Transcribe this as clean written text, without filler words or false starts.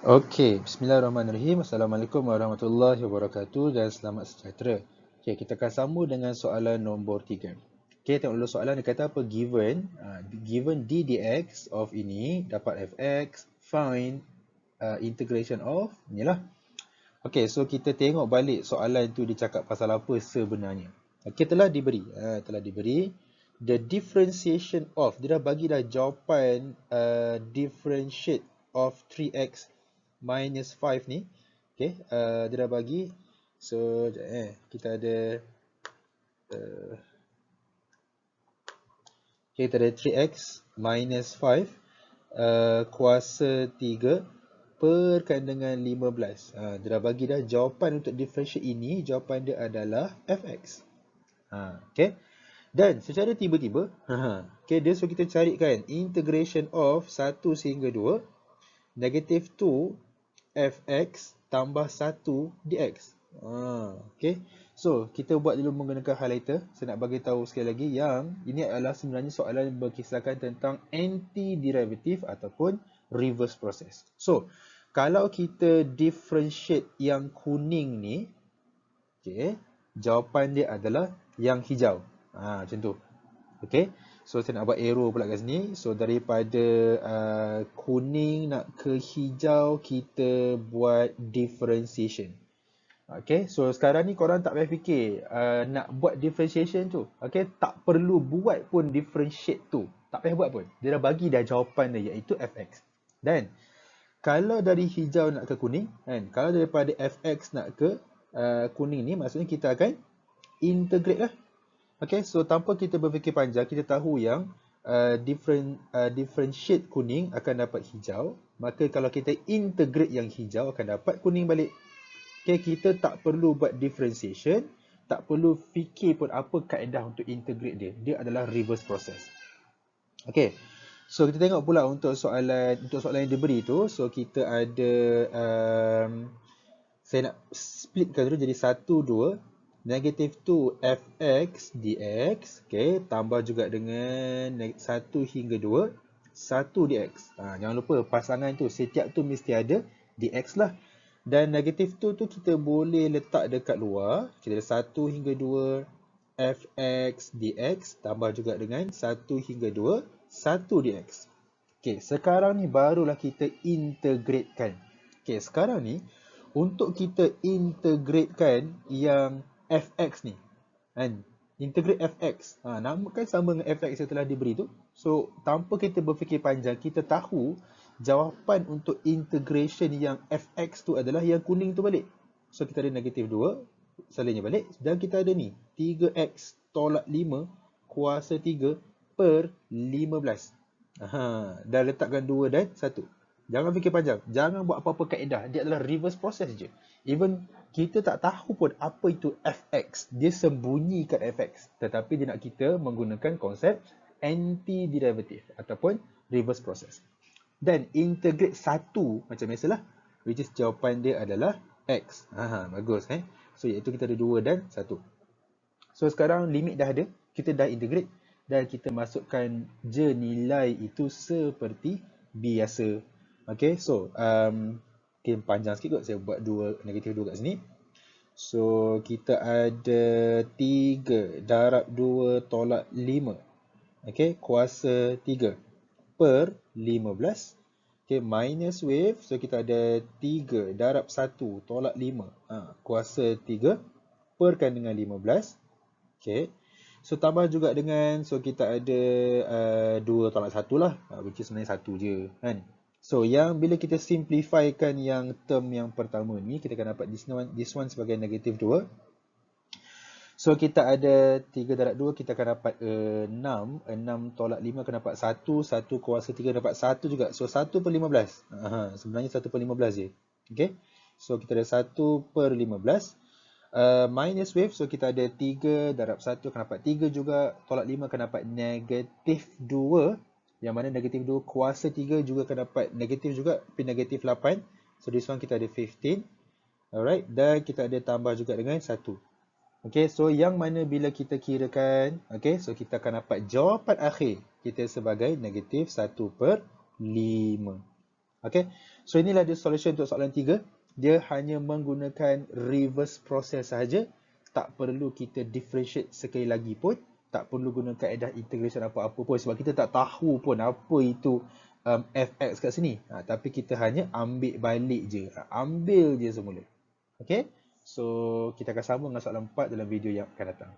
Okey, bismillahirrahmanirrahim. Assalamualaikum warahmatullahi wabarakatuh dan selamat sejahtera. Okey, kita akan sambung dengan soalan nombor 3. Okey, tengok dulu soalan dia kata apa? Given d dx of ini dapat fx, find integration of inilah. Okey, so kita tengok balik soalan tu dia cakap pasal apa sebenarnya. Okey, telah diberi the differentiation of, dia dah bagi dah jawapan differentiate of 3x minus 5 ni. Okay, dia dah bagi. So, kita ada okay, kita ada 3x minus 5 kuasa 3 perkan dengan 15. Dia dah bagi dah jawapan untuk differentiate ini. Jawapan dia adalah fx. Okay. Dan secara tiba-tiba, okay, dia suruh kita carikan integration of 1 sehingga 2 negative 2 fx tambah 1 dx. Okay. So, kita buat dulu menggunakan highlighter. Saya nak bagi tahu sekali lagi yang ini adalah sebenarnya soalan yang berkisahkan tentang anti-derivative ataupun reverse process. So, kalau kita differentiate yang kuning ni, okay, jawapan dia adalah yang hijau. Macam tu. Okay. So, saya nak buat arrow pula kat sini. So, daripada kuning nak ke hijau, kita buat differentiation. Okay. So, sekarang ni korang tak payah fikir nak buat differentiation tu. Okay. Tak perlu buat pun differentiate tu. Tak payah buat pun. Dia dah bagi dah jawapan dia, iaitu fx. Dan, kalau dari hijau nak ke kuning, kan? Kalau daripada fx nak ke kuning ni, maksudnya kita akan integrate lah. Okay, so tanpa kita berfikir panjang, kita tahu yang differentiate kuning akan dapat hijau. Maka kalau kita integrate yang hijau akan dapat kuning balik. Okay, kita tak perlu buat differentiation, tak perlu fikir pun apa kaedah untuk integrate dia. Dia adalah reverse process. Okay, so kita tengok pula untuk soalan yang diberi tu. So kita ada saya nak splitkan dulu jadi 1, 2 negative 2 fx dx, okay, tambah juga dengan 1 hingga 2 1 dx. Jangan lupa pasangan tu, setiap tu mesti ada dx lah. Dan negative 2 tu kita boleh letak dekat luar. Kita ada 1 hingga 2 fx dx tambah juga dengan 1 hingga 2 1 dx. Okay, sekarang ni barulah kita integratekan. Okay, sekarang ni untuk kita integratekan yang fx ni, kan? Integrate fx. Nama kan sama dengan fx yang telah diberi tu. So, tanpa kita berfikir panjang, kita tahu jawapan untuk integration yang fx tu adalah yang kuning tu balik. So, kita ada negatif 2, salinnya balik. Dan kita ada ni, 3x tolak 5 kuasa 3 per 15. Dah letakkan 2 dan 1. Jangan fikir panjang. Jangan buat apa-apa kaedah. Dia adalah reverse process je. Even kita tak tahu pun apa itu fx. Dia sembunyikan fx. Tetapi dia nak kita menggunakan konsep anti-derivative ataupun reverse process. Dan integrate 1 macam biasalah. Which is jawapan dia adalah x. Bagus. So iaitu kita ada 2 dan 1. So sekarang limit dah ada. Kita dah integrate. Dan kita masukkan je nilai itu seperti biasa. Okay, so okay, panjang sikit kot. Saya buat negatif 2 kat sini. So kita ada 3 darab 2 tolak 5. Okay, kuasa 3 per 15. Okay, minus wave. So kita ada 3 darab 1 tolak 5. Kuasa 3 perkan dengan 15. Okay. So tambah juga dengan, so kita ada 2 tolak 1 lah, which is sebenarnya 1 je, kan. So yang bila kita simplifykan yang term yang pertama ni, kita akan dapat this one sebagai negatif 2. So kita ada 3 darab 2, kita akan dapat 6. 6 tolak 5 akan dapat 1. 1 kuasa 3 dapat 1 juga. So 1 per 15. Sebenarnya 1 per 15 je. Okay. So kita ada 1 per 15. Minus wave, so kita ada 3 darab 1 akan dapat 3 juga. Tolak 5 akan dapat negatif 2. Yang mana negatif 2 kuasa 3 juga akan dapat negatif juga. Tapi negatif 8. So this one kita ada 15. Alright. Dan kita ada tambah juga dengan 1. Okay, so yang mana bila kita kirakan, okay, so kita akan dapat jawapan akhir kita sebagai negatif 1 per 5. Okay, so inilah dia solution untuk soalan 3. Dia hanya menggunakan reverse process sahaja. Tak perlu kita differentiate sekali lagi pun. Tak perlu guna kaedah integration apa-apa pun. Sebab kita tak tahu pun apa itu fx kat sini. Tapi kita hanya ambil balik je. Ambil je semula. Okay, so kita akan sambung dengan soalan 4 dalam video yang akan datang.